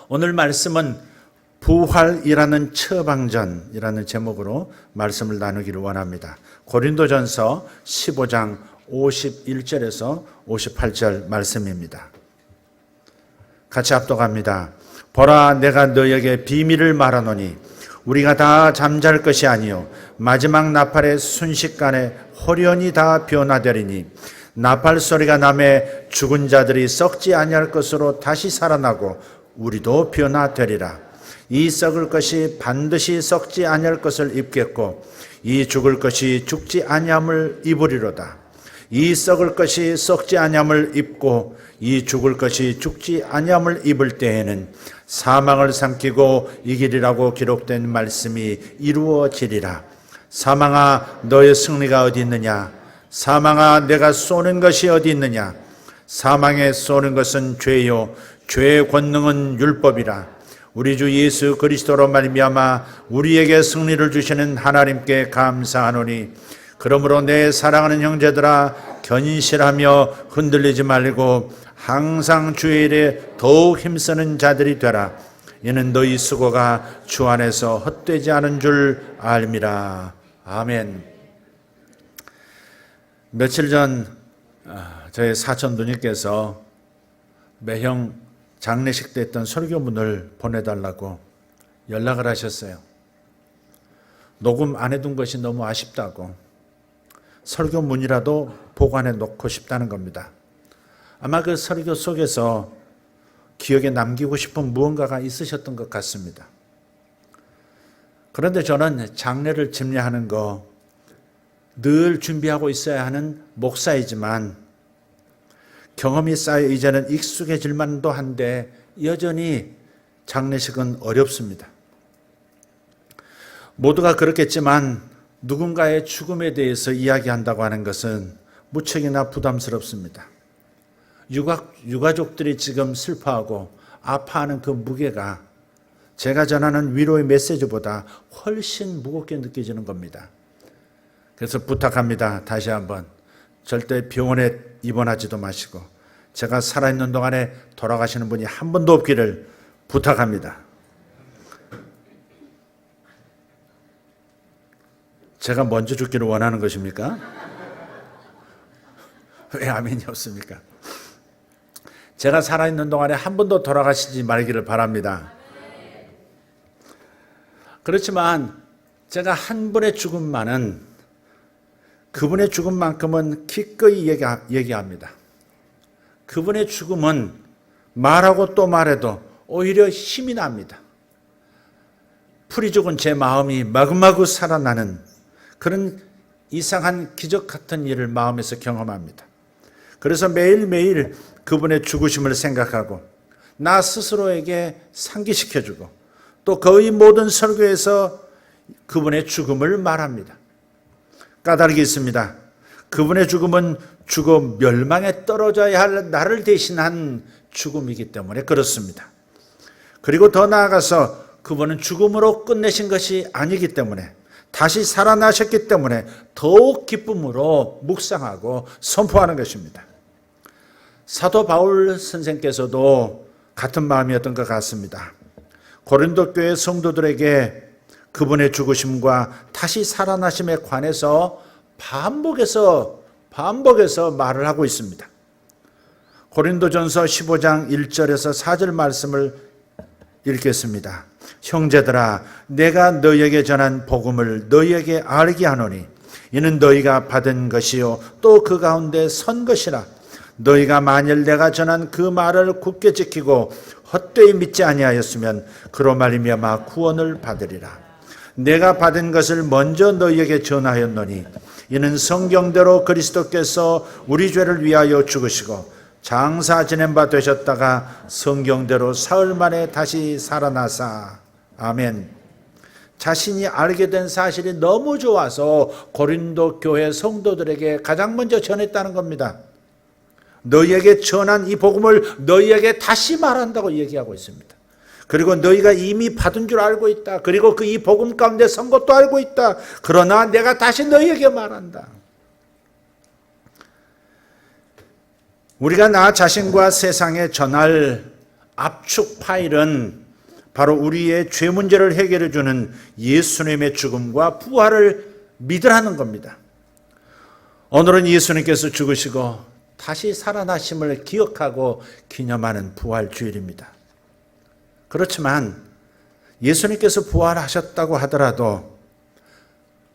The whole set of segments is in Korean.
오늘 말씀은 부활이라는 처방전이라는 제목으로 말씀을 나누기를 원합니다. 고린도전서 15장 51절에서 58절 말씀입니다. 같이 합독합니다. 보라, 내가 너에게 비밀을 말하노니 우리가 다 잠잘 것이 아니요 마지막 나팔의 순식간에 호련히 다 변화되리니 나팔 소리가 나매 죽은 자들이 썩지 아니할 것으로 다시 살아나고 우리도 변화되리라. 이 썩을 것이 반드시 썩지 아니할 것을 입겠고 이 죽을 것이 죽지 아니함을 입으리로다. 이 썩을 것이 썩지 아니함을 입고 이 죽을 것이 죽지 아니함을 입을 때에는 사망을 삼키고 이기리라고 기록된 말씀이 이루어지리라. 사망아, 너의 승리가 어디 있느냐? 사망아, 내가 쏘는 것이 어디 있느냐? 사망에 쏘는 것은 죄요 죄의 권능은 율법이라. 우리 주 예수 그리스도로 말미암아 우리에게 승리를 주시는 하나님께 감사하노니 그러므로 내 사랑하는 형제들아, 견실하며 흔들리지 말고 항상 주의 일에 더욱 힘쓰는 자들이 되라. 이는 너희 수고가 주 안에서 헛되지 않은 줄 알미라. 아멘. 며칠 전 저희 사촌 누님께서 매형 장례식 때 했던 설교문을 보내달라고 연락을 하셨어요. 녹음 안 해둔 것이 너무 아쉽다고, 설교문이라도 보관해 놓고 싶다는 겁니다. 아마 그 설교 속에서 기억에 남기고 싶은 무언가가 있으셨던 것 같습니다. 그런데 저는 장례를 집례하는 거 늘 준비하고 있어야 하는 목사이지만 경험이 쌓여 이제는 익숙해질 만도 한데 여전히 장례식은 어렵습니다. 모두가 그렇겠지만 누군가의 죽음에 대해서 이야기한다고 하는 것은 무척이나 부담스럽습니다. 유가족들이 지금 슬퍼하고 아파하는 그 무게가 제가 전하는 위로의 메시지보다 훨씬 무겁게 느껴지는 겁니다. 그래서 부탁합니다. 다시 한번 절대 병원에 입원하지도 마시고 제가 살아있는 동안에 돌아가시는 분이 한 분도 없기를 부탁합니다. 제가 먼저 죽기를 원하는 것입니까? 왜 아멘이 없습니까? 제가 살아있는 동안에 한 분도 돌아가시지 말기를 바랍니다. 그렇지만 제가 한 분의 죽음만은 그분의 죽음만큼은 기꺼이 얘기합니다. 그분의 죽음은 말하고 또 말해도 오히려 힘이 납니다. 풀이 죽은 제 마음이 마구마구 살아나는 그런 이상한 기적 같은 일을 마음에서 경험합니다. 그래서 매일매일 그분의 죽으심을 생각하고 나 스스로에게 상기시켜주고 또 거의 모든 설교에서 그분의 죽음을 말합니다. 까닭이 있습니다. 그분의 죽음은 죽어 멸망에 떨어져야 할 나를 대신한 죽음이기 때문에 그렇습니다. 그리고 더 나아가서 그분은 죽음으로 끝내신 것이 아니기 때문에 다시 살아나셨기 때문에 더욱 기쁨으로 묵상하고 선포하는 것입니다. 사도 바울 선생께서도 같은 마음이었던 것 같습니다. 고린도 교회 성도들에게 그분의 죽으심과 다시 살아나심에 관해서 반복해서 말을 하고 있습니다. 고린도전서 15장 1절에서 4절 말씀을 읽겠습니다. 형제들아, 내가 너희에게 전한 복음을 너희에게 알게 하노니 이는 너희가 받은 것이요 또 그 가운데 선 것이라. 너희가 만일 내가 전한 그 말을 굳게 지키고 헛되이 믿지 아니하였으면 그로 말미암아 구원을 받으리라. 내가 받은 것을 먼저 너희에게 전하였노니 이는 성경대로 그리스도께서 우리 죄를 위하여 죽으시고 장사 지낸 바 되셨다가 성경대로 사흘 만에 다시 살아나사. 아멘. 자신이 알게 된 사실이 너무 좋아서 고린도 교회 성도들에게 가장 먼저 전했다는 겁니다. 너희에게 전한 이 복음을 너희에게 다시 말한다고 얘기하고 있습니다. 그리고 너희가 이미 받은 줄 알고 있다. 그리고 그 이 복음 가운데 선 것도 알고 있다. 그러나 내가 다시 너희에게 말한다. 우리가 나 자신과 세상에 전할 압축 파일은 바로 우리의 죄 문제를 해결해 주는 예수님의 죽음과 부활을 믿으라는 겁니다. 오늘은 예수님께서 죽으시고 다시 살아나심을 기억하고 기념하는 부활 주일입니다. 그렇지만 예수님께서 부활하셨다고 하더라도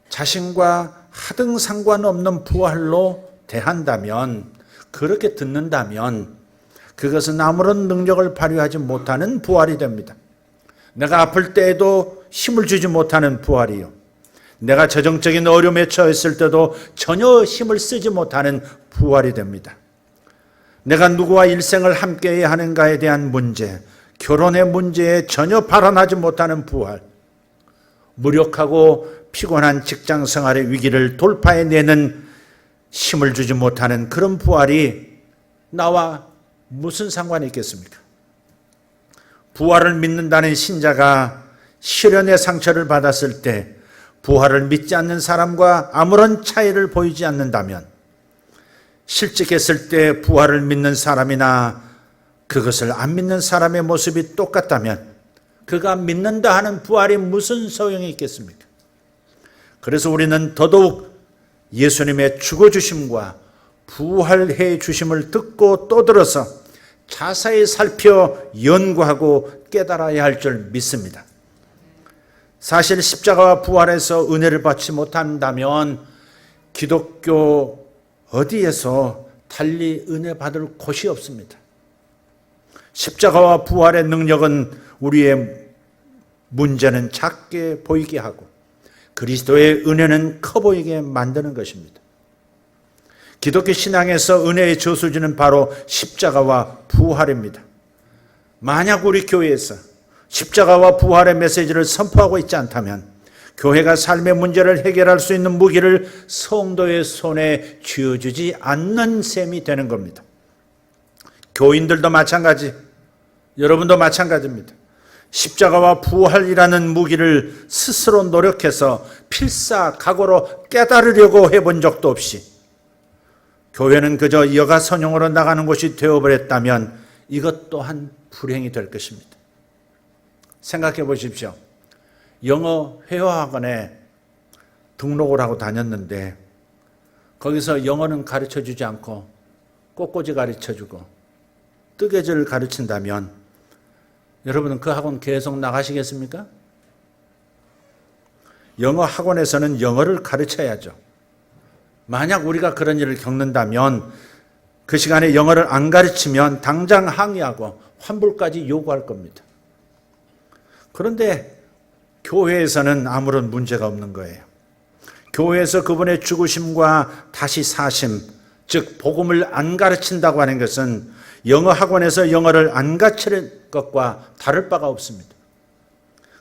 자신과 하등 상관없는 부활로 대한다면, 그렇게 듣는다면 그것은 아무런 능력을 발휘하지 못하는 부활이 됩니다. 내가 아플 때에도 힘을 주지 못하는 부활이요, 내가 재정적인 어려움에 처했을 때도 전혀 힘을 쓰지 못하는 부활이 됩니다. 내가 누구와 일생을 함께해야 하는가에 대한 문제, 결혼의 문제에 전혀 발언하지 못하는 부활, 무력하고 피곤한 직장 생활의 위기를 돌파해내는 힘을 주지 못하는 그런 부활이 나와 무슨 상관이 있겠습니까? 부활을 믿는다는 신자가 시련의 상처를 받았을 때 부활을 믿지 않는 사람과 아무런 차이를 보이지 않는다면, 실직했을 때 부활을 믿는 사람이나 그것을 안 믿는 사람의 모습이 똑같다면 그가 믿는다 하는 부활이 무슨 소용이 있겠습니까? 그래서 우리는 더더욱 예수님의 죽어주심과 부활해 주심을 듣고 또 들어서 자세히 살펴 연구하고 깨달아야 할 줄 믿습니다. 사실 십자가와 부활에서 은혜를 받지 못한다면 기독교 어디에서 달리 은혜 받을 곳이 없습니다. 십자가와 부활의 능력은 우리의 문제는 작게 보이게 하고 그리스도의 은혜는 커 보이게 만드는 것입니다. 기독교 신앙에서 은혜의 저수지는 바로 십자가와 부활입니다. 만약 우리 교회에서 십자가와 부활의 메시지를 선포하고 있지 않다면 교회가 삶의 문제를 해결할 수 있는 무기를 성도의 손에 쥐어주지 않는 셈이 되는 겁니다. 교인들도 마찬가지, 여러분도 마찬가지입니다. 십자가와 부활이라는 무기를 스스로 노력해서 필사각오로 깨달으려고 해본 적도 없이 교회는 그저 여가선용으로 나가는 곳이 되어버렸다면 이것 또한 불행이 될 것입니다. 생각해 보십시오. 영어 회화학원에 등록을 하고 다녔는데 거기서 영어는 가르쳐주지 않고 꽃꽂이 가르쳐주고 뜨개질을 가르친다면 여러분은 그 학원 계속 나가시겠습니까? 영어 학원에서는 영어를 가르쳐야죠. 만약 우리가 그런 일을 겪는다면 그 시간에 영어를 안 가르치면 당장 항의하고 환불까지 요구할 겁니다. 그런데 교회에서는 아무런 문제가 없는 거예요. 교회에서 그분의 죽으심과 다시 사심, 즉 복음을 안 가르친다고 하는 것은 영어 학원에서 영어를 안 가르치는 것과 다를 바가 없습니다.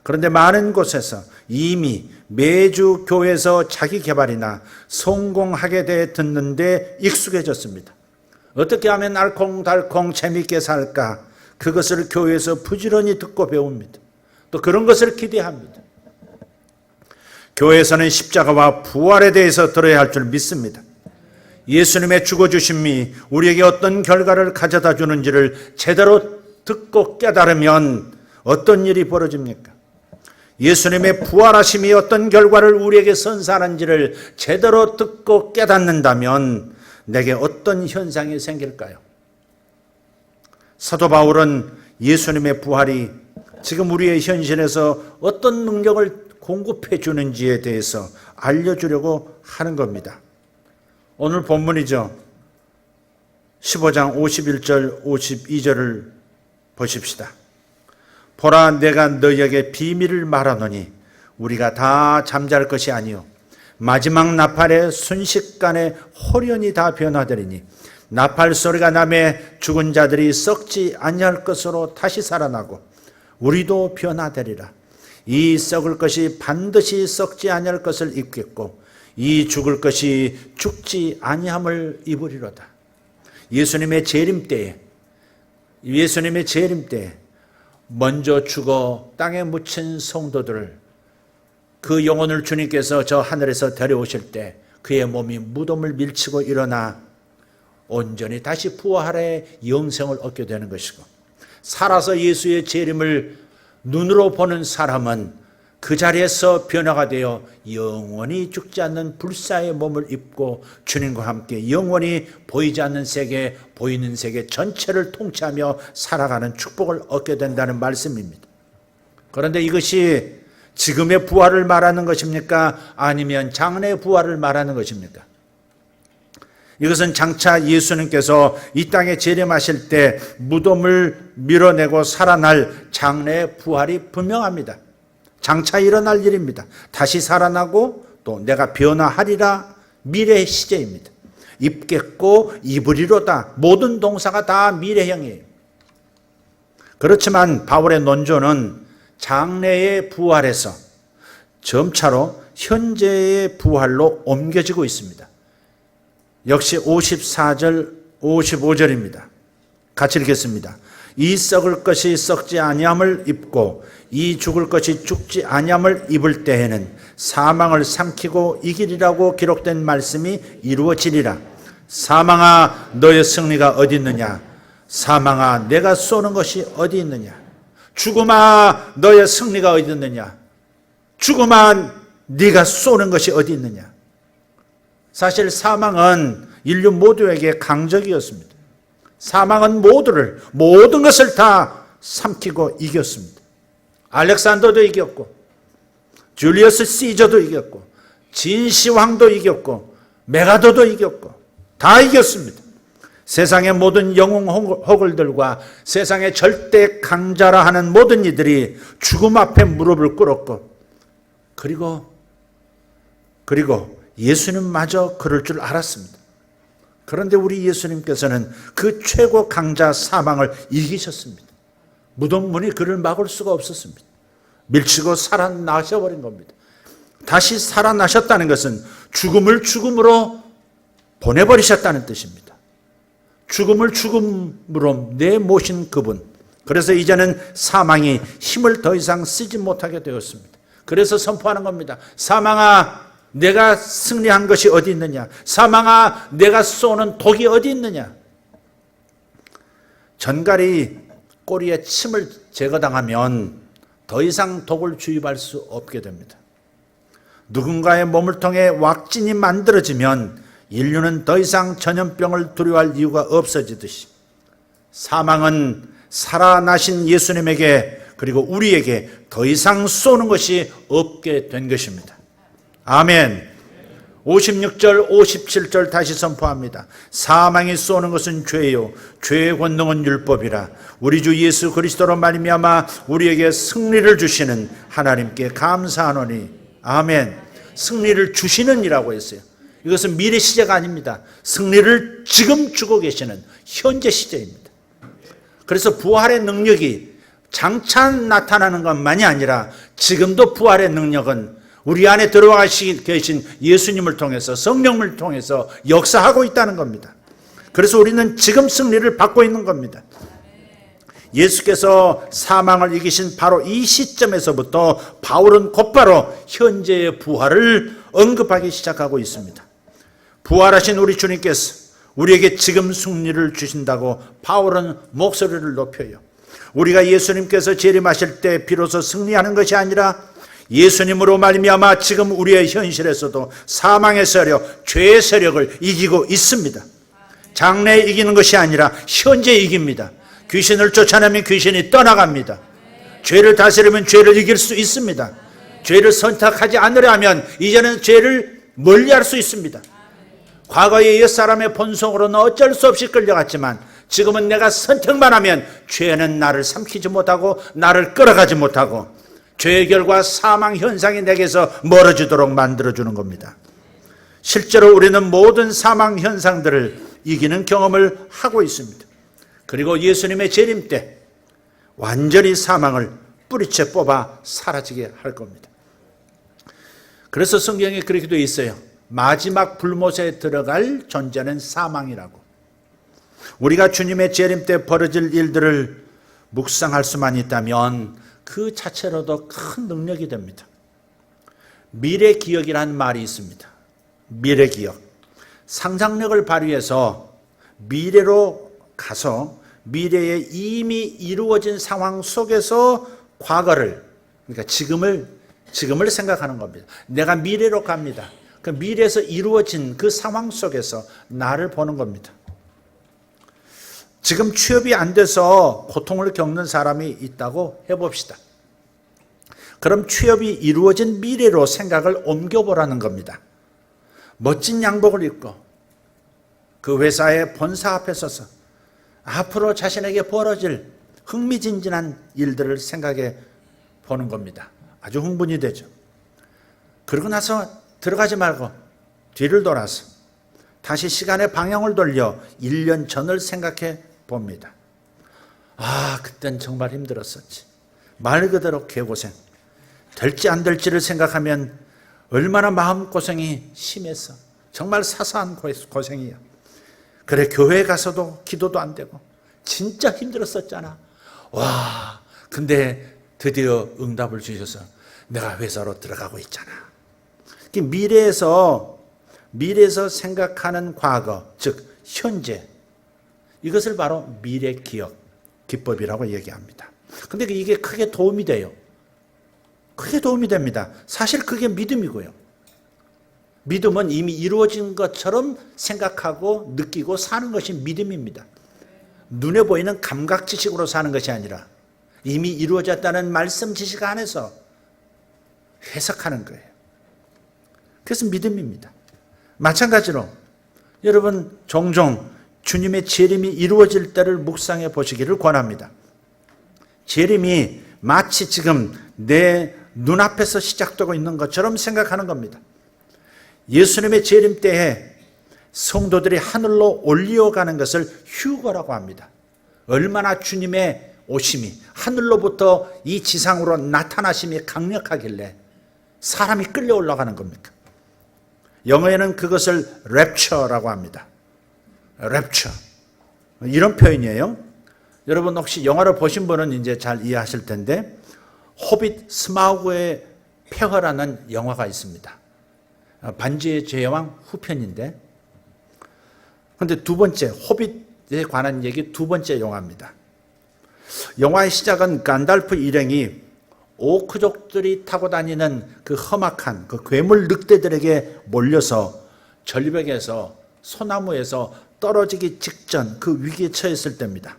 그런데 많은 곳에서 이미 매주 교회에서 자기 개발이나 성공하게 돼 듣는데 익숙해졌습니다. 어떻게 하면 알콩달콩 재미있게 살까? 그것을 교회에서 부지런히 듣고 배웁니다. 또 그런 것을 기대합니다. 교회에서는 십자가와 부활에 대해서 들어야 할 줄 믿습니다. 예수님의 죽어주심이 우리에게 어떤 결과를 가져다 주는지를 제대로 듣고 깨달으면 어떤 일이 벌어집니까? 예수님의 부활하심이 어떤 결과를 우리에게 선사하는지를 제대로 듣고 깨닫는다면 내게 어떤 현상이 생길까요? 사도 바울은 예수님의 부활이 지금 우리의 현실에서 어떤 능력을 공급해 주는지에 대해서 알려주려고 하는 겁니다. 오늘 본문이죠. 15장 51절 52절을 보십시다. 보라, 내가 너희에게 비밀을 말하노니 우리가 다 잠잘 것이 아니요 마지막 나팔의 순식간에 호련히 다 변화되리니 나팔 소리가 나매 죽은 자들이 썩지 아니할 것으로 다시 살아나고 우리도 변화되리라. 이 썩을 것이 반드시 썩지 아니할 것을 입겠고 이 죽을 것이 죽지 아니함을 입으리로다. 예수님의 재림 때에 먼저 죽어 땅에 묻힌 성도들을 그 영혼을 주님께서 저 하늘에서 데려오실 때 그의 몸이 무덤을 밀치고 일어나 온전히 다시 부활의 영생을 얻게 되는 것이고 살아서 예수의 재림을 눈으로 보는 사람은 그 자리에서 변화가 되어 영원히 죽지 않는 불사의 몸을 입고 주님과 함께 영원히 보이지 않는 세계, 보이는 세계 전체를 통치하며 살아가는 축복을 얻게 된다는 말씀입니다. 그런데 이것이 지금의 부활을 말하는 것입니까? 아니면 장래의 부활을 말하는 것입니까? 이것은 장차 예수님께서 이 땅에 재림하실 때 무덤을 밀어내고 살아날 장래의 부활이 분명합니다. 장차 일어날 일입니다. 다시 살아나고 또 내가 변화하리라, 미래의 시제입니다. 입겠고 입으리로다. 모든 동사가 다 미래형이에요. 그렇지만 바울의 논조는 장래의 부활에서 점차로 현재의 부활로 옮겨지고 있습니다. 역시 54절, 55절입니다. 같이 읽겠습니다. 이 썩을 것이 썩지 아니함을 입고 이 죽을 것이 죽지 아니함을 입을 때에는 사망을 삼키고 이기리라고 기록된 말씀이 이루어지리라. 사망아 너의 승리가 어디 있느냐? 사망아 내가 쏘는 것이 어디 있느냐? 죽음아 너의 승리가 어디 있느냐? 죽음아 네가 쏘는 것이 어디 있느냐? 사실 사망은 인류 모두에게 강적이었습니다. 사망은 모든 것을 다 삼키고 이겼습니다. 알렉산더도 이겼고 줄리어스 시저도 이겼고 진시황도 이겼고 메가더도 이겼고 다 이겼습니다. 세상의 모든 영웅 호글들과 세상의 절대 강자라 하는 모든 이들이 죽음 앞에 무릎을 꿇었고 그리고 예수님마저 그럴 줄 알았습니다. 그런데 우리 예수님께서는 그 최고 강자 사망을 이기셨습니다. 무덤 문이 그를 막을 수가 없었습니다. 밀치고 살아나셔버린 겁니다. 다시 살아나셨다는 것은 죽음을 죽음으로 보내버리셨다는 뜻입니다. 죽음을 죽음으로 내모신 그분. 그래서 이제는 사망이 힘을 더 이상 쓰지 못하게 되었습니다. 그래서 선포하는 겁니다. 사망아 내가 승리한 것이 어디 있느냐? 사망아 내가 쏘는 독이 어디 있느냐? 전갈이 꼬리에 침을 제거당하면 더 이상 독을 주입할 수 없게 됩니다. 누군가의 몸을 통해 왁진이 만들어지면 인류는 더 이상 전염병을 두려워할 이유가 없어지듯이 사망은 살아나신 예수님에게 그리고 우리에게 더 이상 쏘는 것이 없게 된 것입니다. 아멘. 56절 57절 다시 선포합니다. 사망이 쏘는 것은 죄요 죄의 권능은 율법이라. 우리 주 예수 그리스도로 말미암아 우리에게 승리를 주시는 하나님께 감사하노니. 아멘. 승리를 주시는 이라고 했어요. 이것은 미래 시제가 아닙니다. 승리를 지금 주고 계시는 현재 시제입니다. 그래서 부활의 능력이 장차 나타나는 것만이 아니라 지금도 부활의 능력은 우리 안에 들어와 계신 예수님을 통해서 성령을 통해서 역사하고 있다는 겁니다. 그래서 우리는 지금 승리를 받고 있는 겁니다. 예수께서 사망을 이기신 바로 이 시점에서부터 바울은 곧바로 현재의 부활을 언급하기 시작하고 있습니다. 부활하신 우리 주님께서 우리에게 지금 승리를 주신다고 바울은 목소리를 높여요. 우리가 예수님께서 재림하실 때 비로소 승리하는 것이 아니라 예수님으로 말미암아 지금 우리의 현실에서도 사망의 세력, 죄의 세력을 이기고 있습니다. 장래에 이기는 것이 아니라 현재 이깁니다. 귀신을 쫓아내면 귀신이 떠나갑니다. 죄를 다스리면 죄를 이길 수 있습니다. 죄를 선택하지 않으려 하면 이제는 죄를 멀리할 수 있습니다. 과거의 옛사람의 본성으로는 어쩔 수 없이 끌려갔지만 지금은 내가 선택만 하면 죄는 나를 삼키지 못하고 나를 끌어가지 못하고 죄의 결과 사망 현상이 내게서 멀어지도록 만들어주는 겁니다. 실제로 우리는 모든 사망 현상들을 이기는 경험을 하고 있습니다. 그리고 예수님의 재림 때 완전히 사망을 뿌리채 뽑아 사라지게 할 겁니다. 그래서 성경에 그렇게 되어 있어요. 마지막 불못에 들어갈 존재는 사망이라고. 우리가 주님의 재림 때 벌어질 일들을 묵상할 수만 있다면 그 자체로도 큰 능력이 됩니다. 미래기억이라는 말이 있습니다. 미래기억. 상상력을 발휘해서 미래로 가서 미래에 이미 이루어진 상황 속에서 과거를, 그러니까 지금을 생각하는 겁니다. 내가 미래로 갑니다. 그 미래에서 이루어진 그 상황 속에서 나를 보는 겁니다. 지금 취업이 안 돼서 고통을 겪는 사람이 있다고 해봅시다. 그럼 취업이 이루어진 미래로 생각을 옮겨보라는 겁니다. 멋진 양복을 입고 그 회사의 본사 앞에 서서 앞으로 자신에게 벌어질 흥미진진한 일들을 생각해 보는 겁니다. 아주 흥분이 되죠. 그러고 나서 들어가지 말고 뒤를 돌아서 다시 시간의 방향을 돌려 1년 전을 생각해 봅니다. 아, 그땐 정말 힘들었었지. 말 그대로 개고생. 될지 안 될지를 생각하면 얼마나 마음고생이 심했어. 정말 사소한 고생이야. 그래, 교회에 가서도 기도도 안 되고 진짜 힘들었었잖아. 와, 근데 드디어 응답을 주셔서 내가 회사로 들어가고 있잖아. 미래에서 생각하는 과거, 즉 현재, 이것을 바로 미래 기억 기법이라고 얘기합니다. 근데 이게 크게 도움이 돼요. 크게 도움이 됩니다. 사실 그게 믿음이고요. 믿음은 이미 이루어진 것처럼 생각하고 느끼고 사는 것이 믿음입니다. 눈에 보이는 감각 지식으로 사는 것이 아니라 이미 이루어졌다는 말씀 지식 안에서 해석하는 거예요. 그래서 믿음입니다. 마찬가지로 여러분 종종 주님의 재림이 이루어질 때를 묵상해 보시기를 권합니다. 재림이 마치 지금 내 눈앞에서 시작되고 있는 것처럼 생각하는 겁니다. 예수님의 재림 때에 성도들이 하늘로 올려가는 것을 휴거라고 합니다. 얼마나 주님의 오심이 하늘로부터 이 지상으로 나타나심이 강력하길래 사람이 끌려 올라가는 겁니까? 영어에는 그것을 랩처라고 합니다. 랩처. 이런 표현이에요. 여러분 혹시 영화를 보신 분은 이제 잘 이해하실 텐데 호빗 스마우그의 폐허라는 영화가 있습니다. 반지의 제왕 후편인데, 그런데 두 번째 호빗에 관한 얘기 두 번째 영화입니다. 영화의 시작은 간달프 일행이 오크족들이 타고 다니는 그 험악한 그 괴물 늑대들에게 몰려서 절벽에서 소나무에서 떨어지기 직전 그 위기에 처했을 때입니다.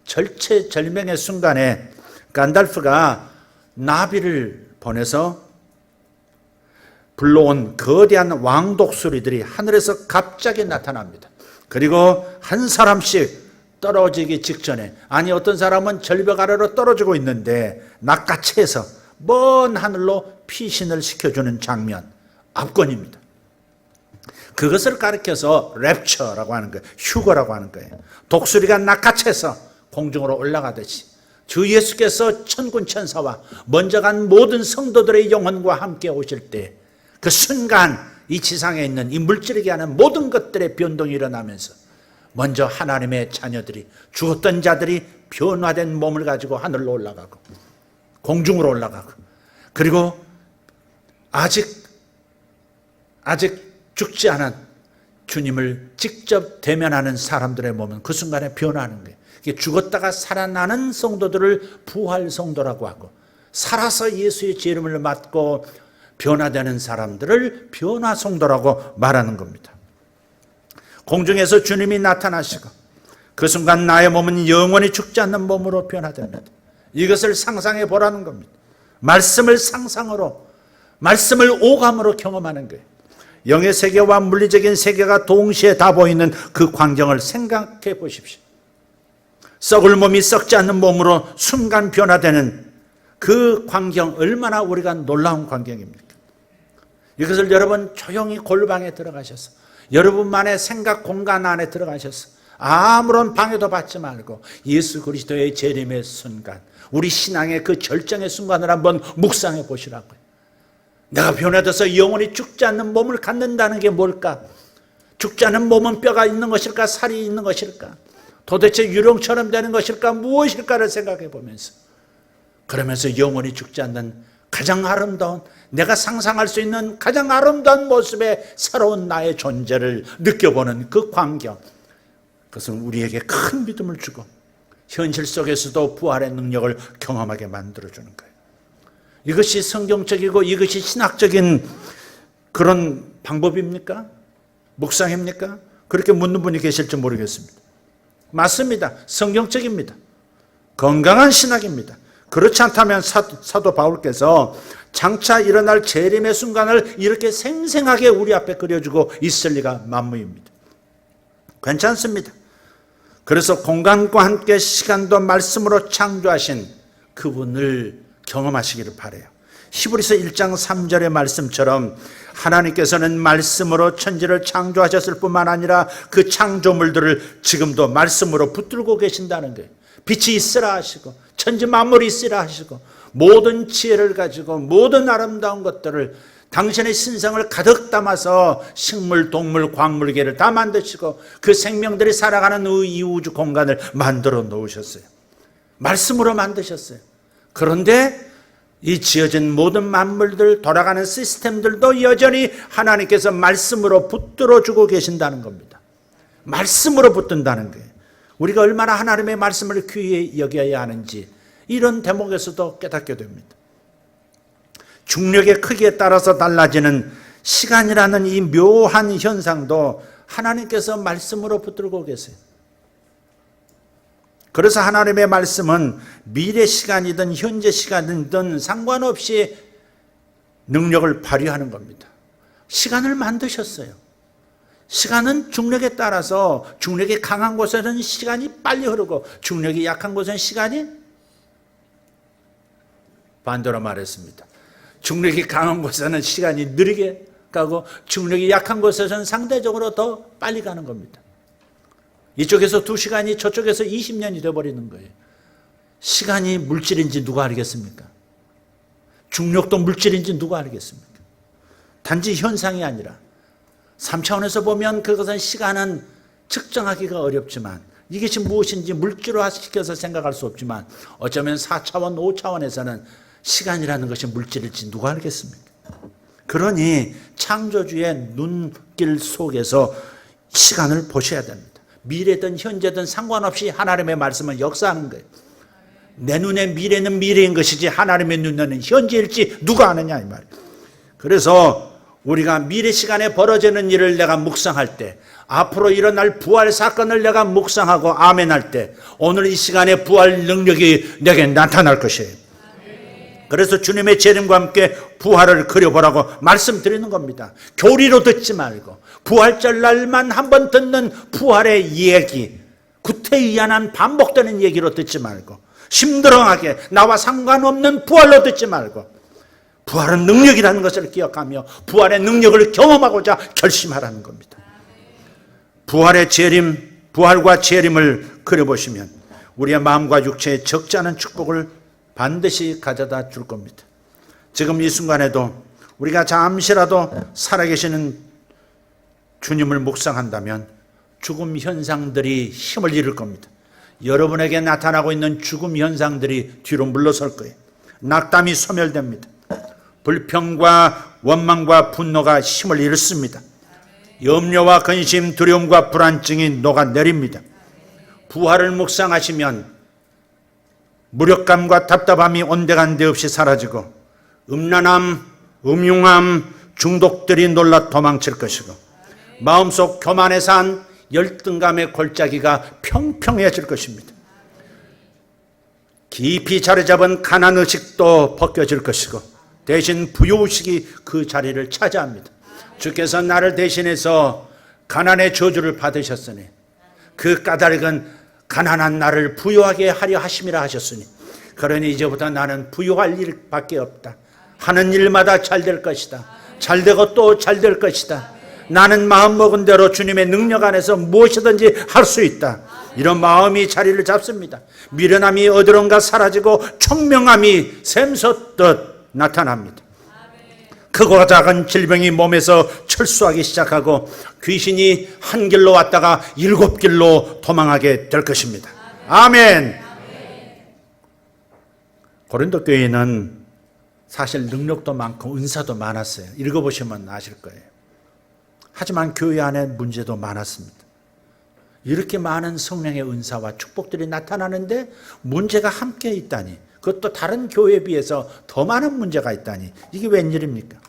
절체절명의 순간에 간달프가 나비를 보내서 불러온 거대한 왕독수리들이 하늘에서 갑자기 나타납니다. 그리고 한 사람씩 떨어지기 직전에, 아니 어떤 사람은 절벽 아래로 떨어지고 있는데 낚아채서 먼 하늘로 피신을 시켜주는 장면, 압권입니다. 그것을 가리켜서 랩처라고 하는 거예요. 휴거라고 하는 거예요. 독수리가 낚아채서 공중으로 올라가듯이 주 예수께서 천군 천사와 먼저 간 모든 성도들의 영혼과 함께 오실 때 그 순간 이 지상에 있는 이 물질에게 하는 모든 것들의 변동이 일어나면서 먼저 하나님의 자녀들이, 죽었던 자들이 변화된 몸을 가지고 하늘로 올라가고 공중으로 올라가고, 그리고 아직 죽지 않은 주님을 직접 대면하는 사람들의 몸은 그 순간에 변화하는 거예요. 죽었다가 살아나는 성도들을 부활 성도라고 하고, 살아서 예수의 재림을 맞고 변화되는 사람들을 변화 성도라고 말하는 겁니다. 공중에서 주님이 나타나시고 그 순간 나의 몸은 영원히 죽지 않는 몸으로 변화됩니다. 이것을 상상해 보라는 겁니다. 말씀을 상상으로, 말씀을 오감으로 경험하는 거예요. 영의 세계와 물리적인 세계가 동시에 다 보이는 그 광경을 생각해 보십시오. 썩을 몸이 썩지 않는 몸으로 순간 변화되는 그 광경, 얼마나 우리가 놀라운 광경입니까? 이것을 여러분 조용히 골방에 들어가셔서 여러분만의 생각 공간 안에 들어가셔서 아무런 방해도 받지 말고 예수 그리스도의 재림의 순간, 우리 신앙의 그 절정의 순간을 한번 묵상해 보시라고요. 내가 변화돼서 영원히 죽지 않는 몸을 갖는다는 게 뭘까? 죽지 않는 몸은 뼈가 있는 것일까? 살이 있는 것일까? 도대체 유령처럼 되는 것일까? 무엇일까를 생각해 보면서, 그러면서 영원히 죽지 않는 가장 아름다운, 내가 상상할 수 있는 가장 아름다운 모습의 새로운 나의 존재를 느껴보는 그 광경, 그것은 우리에게 큰 믿음을 주고 현실 속에서도 부활의 능력을 경험하게 만들어주는 거예요. 이것이 성경적이고 이것이 신학적인 그런 방법입니까? 묵상입니까? 그렇게 묻는 분이 계실지 모르겠습니다. 맞습니다. 성경적입니다. 건강한 신학입니다. 그렇지 않다면 사도 바울께서 장차 일어날 재림의 순간을 이렇게 생생하게 우리 앞에 그려주고 있을 리가 만무입니다. 괜찮습니다. 그래서 공간과 함께 시간도 말씀으로 창조하신 그분을 경험하시기를 바라요. 히브리서 1장 3절의 말씀처럼 하나님께서는 말씀으로 천지를 창조하셨을 뿐만 아니라 그 창조물들을 지금도 말씀으로 붙들고 계신다는 거예요. 빛이 있으라 하시고 천지 만물이 있으라 하시고 모든 지혜를 가지고 모든 아름다운 것들을 당신의 신성을 가득 담아서 식물, 동물, 광물계를 다 만드시고 그 생명들이 살아가는 이 우주 공간을 만들어 놓으셨어요. 말씀으로 만드셨어요. 그런데 이 지어진 모든 만물들, 돌아가는 시스템들도 여전히 하나님께서 말씀으로 붙들어주고 계신다는 겁니다. 말씀으로 붙든다는 거예요. 우리가 얼마나 하나님의 말씀을 귀히 여겨야 하는지 이런 대목에서도 깨닫게 됩니다. 중력의 크기에 따라서 달라지는 시간이라는 이 묘한 현상도 하나님께서 말씀으로 붙들고 계세요. 그래서 하나님의 말씀은 미래 시간이든 현재 시간이든 상관없이 능력을 발휘하는 겁니다. 시간을 만드셨어요. 시간은 중력에 따라서 중력이 강한 곳에는 시간이 빨리 흐르고 중력이 약한 곳에는 시간이 반대로 말했습니다. 중력이 강한 곳에는 시간이 느리게 가고 중력이 약한 곳에서는 상대적으로 더 빨리 가는 겁니다. 이쪽에서 2시간이 저쪽에서 20년이 되어버리는 거예요. 시간이 물질인지 누가 알겠습니까? 중력도 물질인지 누가 알겠습니까? 단지 현상이 아니라 3차원에서 보면 그것은 시간은 측정하기가 어렵지만 이것이 무엇인지 물질화시켜서 생각할 수 없지만 어쩌면 4차원, 5차원에서는 시간이라는 것이 물질일지 누가 알겠습니까? 그러니 창조주의 눈길 속에서 시간을 보셔야 됩니다. 미래든 현재든 상관없이 하나님의 말씀은 역사하는 거예요. 내 눈에 미래는 미래인 것이지 하나님의 눈에는 현재일지 누가 아느냐 이 말이에요. 그래서 우리가 미래 시간에 벌어지는 일을 내가 묵상할 때, 앞으로 일어날 부활 사건을 내가 묵상하고 아멘할 때 오늘 이 시간에 부활 능력이 내게 나타날 것이에요. 그래서 주님의 재림과 함께 부활을 그려보라고 말씀드리는 겁니다. 교리로 듣지 말고 부활절 날만 한번 듣는 부활의 얘기, 구태의연한 반복되는 얘기로 듣지 말고 심드렁하게 나와 상관없는 부활로 듣지 말고 부활은 능력이라는 것을 기억하며 부활의 능력을 경험하고자 결심하라는 겁니다. 부활의 재림, 부활과 재림을 그려보시면 우리의 마음과 육체에 적지 않은 축복을 반드시 가져다 줄 겁니다. 지금 이 순간에도 우리가 잠시라도 살아계시는 주님을 묵상한다면 죽음 현상들이 힘을 잃을 겁니다. 여러분에게 나타나고 있는 죽음 현상들이 뒤로 물러설 거예요. 낙담이 소멸됩니다. 불평과 원망과 분노가 힘을 잃습니다. 염려와 근심, 두려움과 불안증이 녹아내립니다. 부활을 묵상하시면 무력감과 답답함이 온데간데 없이 사라지고 음란함, 음흉함, 중독들이 놀라 도망칠 것이고 마음속 교만에 산 열등감의 골짜기가 평평해질 것입니다. 깊이 자리 잡은 가난의식도 벗겨질 것이고 대신 부유의식이 그 자리를 차지합니다. 주께서 나를 대신해서 가난의 저주를 받으셨으니 그 까닭은 가난한 나를 부유하게 하려 하심이라 하셨으니 그러니 이제부터 나는 부유할 일밖에 없다. 하는 일마다 잘 될 것이다. 잘 되고 또 잘 될 것이다. 나는 마음먹은 대로 주님의 능력 안에서 무엇이든지 할 수 있다. 이런 마음이 자리를 잡습니다. 미련함이 어디론가 사라지고 총명함이 샘솟듯 나타납니다. 크고 작은 질병이 몸에서 철수하기 시작하고 귀신이 한 길로 왔다가 7길로 도망하게 될 것입니다. 아멘. 고린도 교회는 사실 능력도 많고 은사도 많았어요. 읽어보시면 아실 거예요. 하지만 교회 안에 문제도 많았습니다. 이렇게 많은 성령의 은사와 축복들이 나타나는데 문제가 함께 있다니, 그것도 다른 교회에 비해서 더 많은 문제가 있다니, 이게 웬일입니까?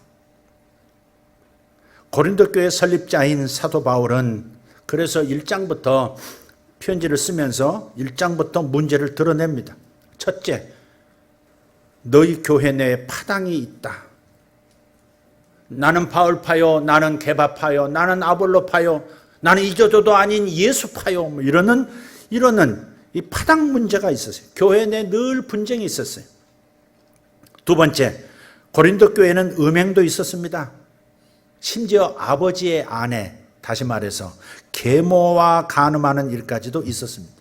고린도 교회 설립자인 사도 바울은 그래서 1장부터 편지를 쓰면서 1장부터 문제를 드러냅니다. 첫째, 너희 교회 내에 파당이 있다. 나는 바울파요, 나는 게바파요, 나는 아볼로파요, 나는 이조조도 아닌 예수파요, 뭐 이러는 이 파당 문제가 있었어요. 교회 내에 늘 분쟁이 있었어요. 두 번째, 고린도 교회는 음행도 있었습니다. 심지어 아버지의 아내, 다시 말해서 계모와 간음하는 일까지도 있었습니다.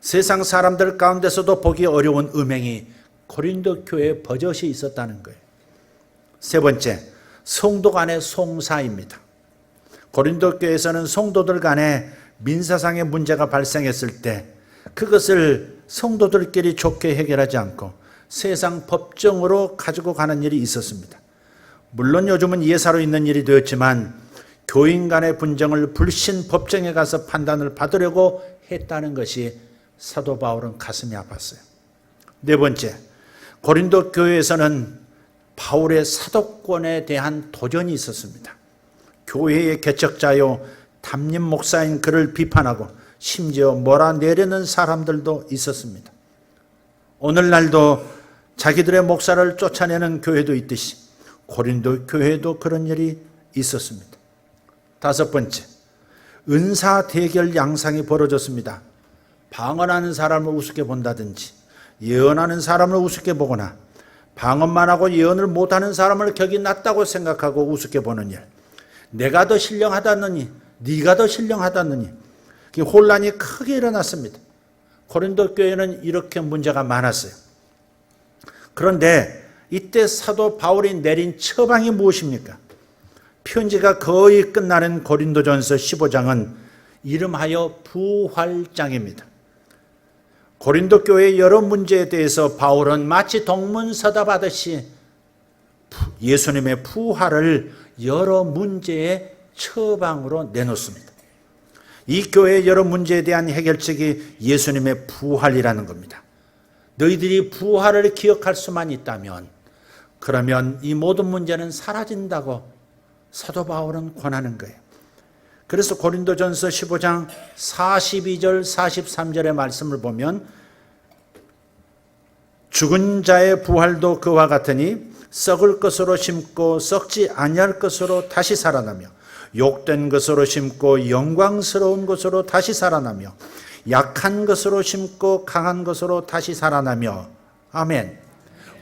세상 사람들 가운데서도 보기 어려운 음행이 고린도 교회에 버젓이 있었다는 거예요. 세 번째, 성도 간의 송사입니다. 고린도 교회에서는 성도들 간에 민사상의 문제가 발생했을 때 그것을 성도들끼리 좋게 해결하지 않고 세상 법정으로 가지고 가는 일이 있었습니다. 물론 요즘은 예사로 있는 일이 되었지만 교인 간의 분쟁을 불신 법정에 가서 판단을 받으려고 했다는 것이 사도 바울은 가슴이 아팠어요. 네 번째, 고린도 교회에서는 바울의 사도권에 대한 도전이 있었습니다. 교회의 개척자요 담임 목사인 그를 비판하고 심지어 몰아내려는 사람들도 있었습니다. 오늘날도 자기들의 목사를 쫓아내는 교회도 있듯이 고린도 교회도 그런 일이 있었습니다. 다섯 번째, 은사 대결 양상이 벌어졌습니다. 방언하는 사람을 우습게 본다든지 예언하는 사람을 우습게 보거나 방언만 하고 예언을 못하는 사람을 격이 낮다고 생각하고 우습게 보는 일, 내가 더 신령하다느니 네가 더 신령하다느니, 혼란이 크게 일어났습니다. 고린도 교회는 이렇게 문제가 많았어요. 그런데 이때 사도 바울이 내린 처방이 무엇입니까? 편지가 거의 끝나는 고린도전서 15장은 이름하여 부활장입니다. 고린도 교회의 여러 문제에 대해서 바울은 마치 동문서답하듯이 예수님의 부활을 여러 문제의 처방으로 내놓습니다. 이 교회의 여러 문제에 대한 해결책이 예수님의 부활이라는 겁니다. 너희들이 부활을 기억할 수만 있다면 그러면 이 모든 문제는 사라진다고 사도 바울은 권하는 거예요. 그래서 고린도전서 15장 42절 43절의 말씀을 보면 죽은 자의 부활도 그와 같으니 썩을 것으로 심고 썩지 아니할 것으로 다시 살아나며 욕된 것으로 심고 영광스러운 것으로 다시 살아나며 약한 것으로 심고 강한 것으로 다시 살아나며. 아멘.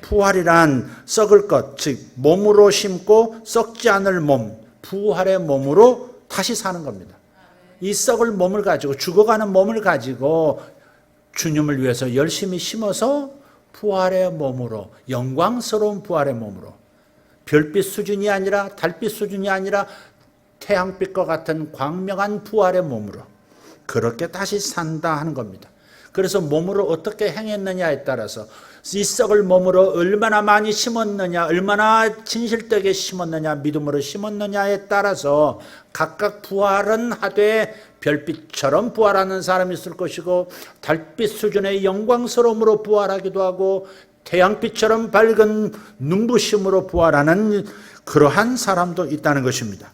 부활이란 썩을 것, 즉 몸으로 심고 썩지 않을 몸, 부활의 몸으로 다시 사는 겁니다. 이 썩을 몸을 가지고, 죽어가는 몸을 가지고 주님을 위해서 열심히 심어서 부활의 몸으로, 영광스러운 부활의 몸으로, 별빛 수준이 아니라 달빛 수준이 아니라 태양빛과 같은 광명한 부활의 몸으로 그렇게 다시 산다 하는 겁니다. 그래서 몸으로 어떻게 행했느냐에 따라서 이 썩을 몸으로 얼마나 많이 심었느냐, 얼마나 진실되게 심었느냐, 믿음으로 심었느냐에 따라서 각각 부활은 하되 별빛처럼 부활하는 사람이 있을 것이고 달빛 수준의 영광스러움으로 부활하기도 하고 태양빛처럼 밝은 눈부심으로 부활하는 그러한 사람도 있다는 것입니다.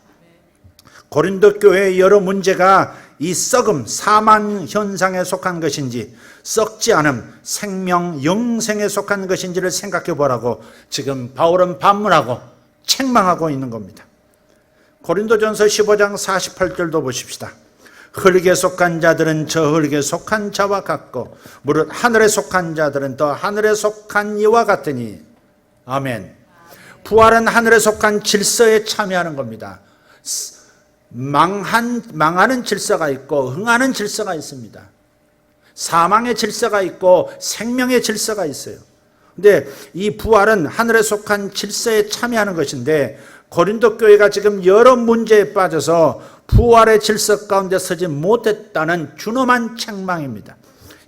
고린도 교회의 여러 문제가 이 썩음, 사망 현상에 속한 것인지 썩지 않음, 생명, 영생에 속한 것인지를 생각해 보라고 지금 바울은 반문하고 책망하고 있는 겁니다. 고린도전서 15장 48절도 보십시다. 흙에 속한 자들은 저 흙에 속한 자와 같고 무릇 하늘에 속한 자들은 더 하늘에 속한 이와 같으니. 아멘. 부활은 하늘에 속한 질서에 참여하는 겁니다. 망하는 질서가 있고 흥하는 질서가 있습니다. 사망의 질서가 있고 생명의 질서가 있어요. 근데 이 부활은 하늘에 속한 질서에 참여하는 것인데 고린도 교회가 지금 여러 문제에 빠져서 부활의 질서 가운데 서지 못했다는 준엄한 책망입니다.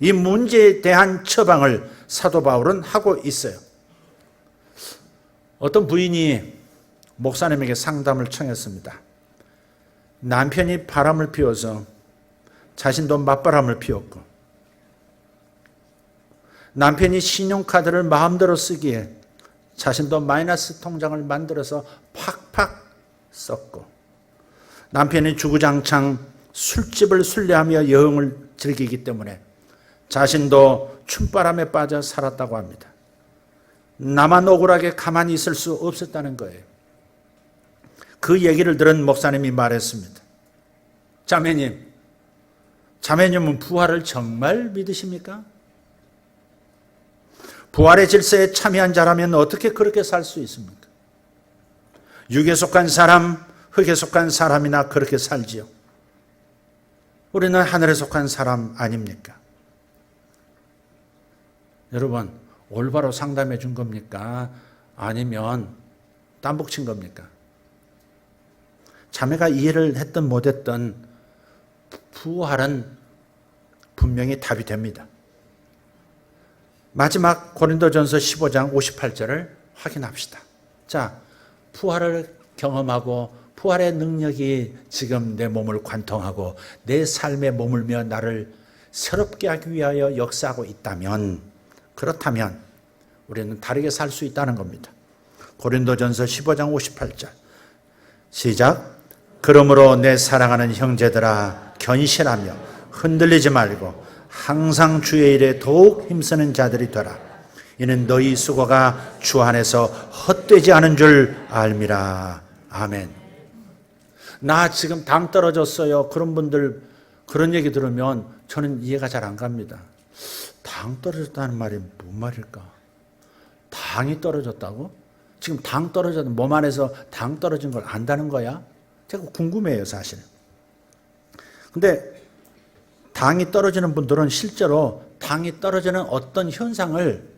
이 문제에 대한 처방을 사도 바울은 하고 있어요. 어떤 부인이 목사님에게 상담을 청했습니다. 남편이 바람을 피워서 자신도 맞바람을 피웠고, 남편이 신용카드를 마음대로 쓰기에 자신도 마이너스 통장을 만들어서 팍팍 썼고, 남편이 주구장창 술집을 순례하며 여행을 즐기기 때문에 자신도 춤바람에 빠져 살았다고 합니다. 나만 억울하게 가만히 있을 수 없었다는 거예요. 그 얘기를 들은 목사님이 말했습니다. 자매님은 부활을 정말 믿으십니까? 부활의 질서에 참여한 자라면 어떻게 그렇게 살 수 있습니까? 육에 속한 사람, 흙에 속한 사람이나 그렇게 살지요. 우리는 하늘에 속한 사람 아닙니까? 여러분, 올바로 상담해 준 겁니까? 아니면 땀복 친 겁니까? 자매가 이해를 했든 못했든 부활은 분명히 답이 됩니다. 마지막 고린도전서 15장 58절을 확인합시다. 자, 부활을 경험하고 부활의 능력이 지금 내 몸을 관통하고 내 삶에 머물며 나를 새롭게 하기 위하여 역사하고 있다면, 그렇다면 우리는 다르게 살 수 있다는 겁니다. 고린도전서 15장 58절 시작. 그러므로 내 사랑하는 형제들아, 견실하며 흔들리지 말고 항상 주의 일에 더욱 힘쓰는 자들이 되라. 이는 너희 수고가 주 안에서 헛되지 않은 줄 알미라. 아멘. 나 지금 당 떨어졌어요. 그런 분들 그런 얘기 들으면 저는 이해가 잘 안 갑니다. 당 떨어졌다는 말이 뭔 말일까? 당이 떨어졌다고? 지금 당 떨어졌는 몸 안에서 당 떨어진 걸 안다는 거야? 제가 궁금해요, 사실. 근데 당이 떨어지는 분들은 실제로 당이 떨어지는 어떤 현상을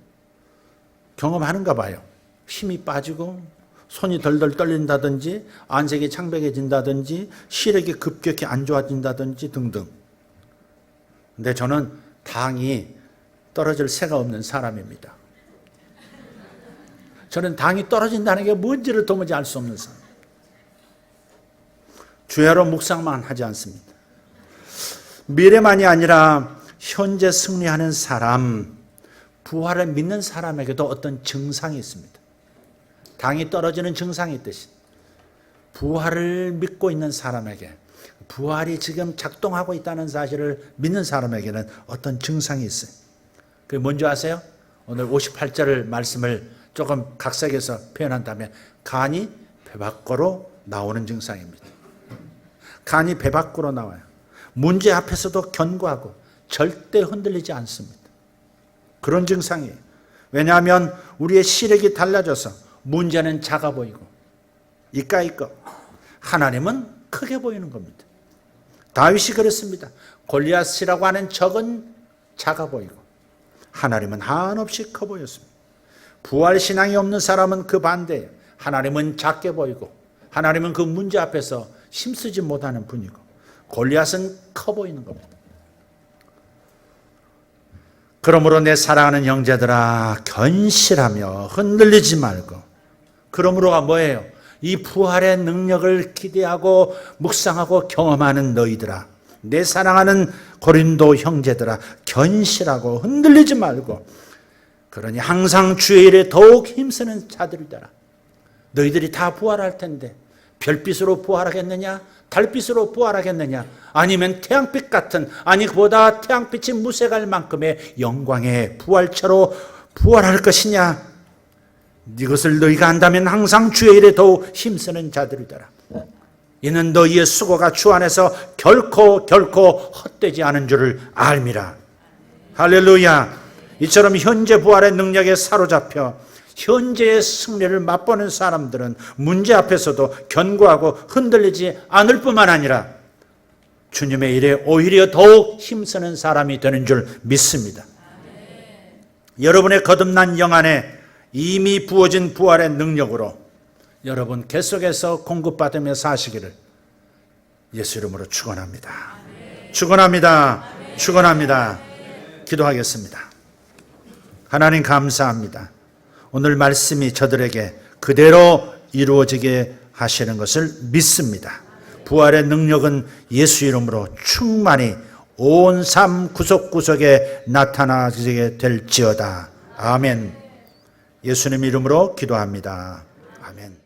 경험하는가 봐요. 힘이 빠지고 손이 덜덜 떨린다든지 안색이 창백해진다든지 시력이 급격히 안 좋아진다든지 등등. 근데 저는 당이 떨어질 새가 없는 사람입니다. 저는 당이 떨어진다는 게 뭔지를 도무지 알 수 없는 사람. 주야로 묵상만 하지 않습니다. 미래만이 아니라 현재 승리하는 사람, 부활을 믿는 사람에게도 어떤 증상이 있습니다. 당이 떨어지는 증상이 있듯이 부활을 믿고 있는 사람에게, 부활이 지금 작동하고 있다는 사실을 믿는 사람에게는 어떤 증상이 있어요. 그게 뭔지 아세요? 오늘 58절 말씀을 조금 각색해서 표현한다면 간이 배 밖으로 나오는 증상입니다. 간이 배 밖으로 나와요. 문제 앞에서도 견고하고 절대 흔들리지 않습니다. 그런 증상이에요. 왜냐하면 우리의 시력이 달라져서 문제는 작아 보이고 이까이까 하나님은 크게 보이는 겁니다. 다윗이 그랬습니다. 골리앗이라고 하는 적은 작아 보이고 하나님은 한없이 커 보였습니다. 부활 신앙이 없는 사람은 그 반대예요. 하나님은 작게 보이고 하나님은 그 문제 앞에서 힘쓰지 못하는 분이고 골리앗은 커 보이는 겁니다. 그러므로 내 사랑하는 형제들아, 견실하며 흔들리지 말고. 그러므로가 뭐예요? 이 부활의 능력을 기대하고 묵상하고 경험하는 너희들아, 내 사랑하는 고린도 형제들아, 견실하고 흔들리지 말고, 그러니 항상 주의 일에 더욱 힘쓰는 자들이 되라. 너희들이 다 부활할 텐데 별빛으로 부활하겠느냐? 달빛으로 부활하겠느냐? 아니면 태양빛 같은, 아니 그보다 태양빛이 무색할 만큼의 영광의 부활체로 부활할 것이냐? 이것을 너희가 안다면 항상 주의 일에 더욱 힘쓰는 자들이 되라. 이는 너희의 수고가 주 안에서 결코 헛되지 않은 줄을 알미라. 할렐루야. 이처럼 현재 부활의 능력에 사로잡혀 현재의 승리를 맛보는 사람들은 문제 앞에서도 견고하고 흔들리지 않을 뿐만 아니라 주님의 일에 오히려 더욱 힘쓰는 사람이 되는 줄 믿습니다. 여러분의 거듭난 영 안에 이미 부어진 부활의 능력으로 여러분 계속해서 공급받으며 사시기를 예수 이름으로 축원합니다. 축원합니다. 축원합니다. 기도하겠습니다. 하나님 감사합니다. 오늘 말씀이 저들에게 그대로 이루어지게 하시는 것을 믿습니다. 부활의 능력은 예수 이름으로 충만히 온 삶 구석구석에 나타나게 될지어다. 아멘. 예수님 이름으로 기도합니다. 아멘.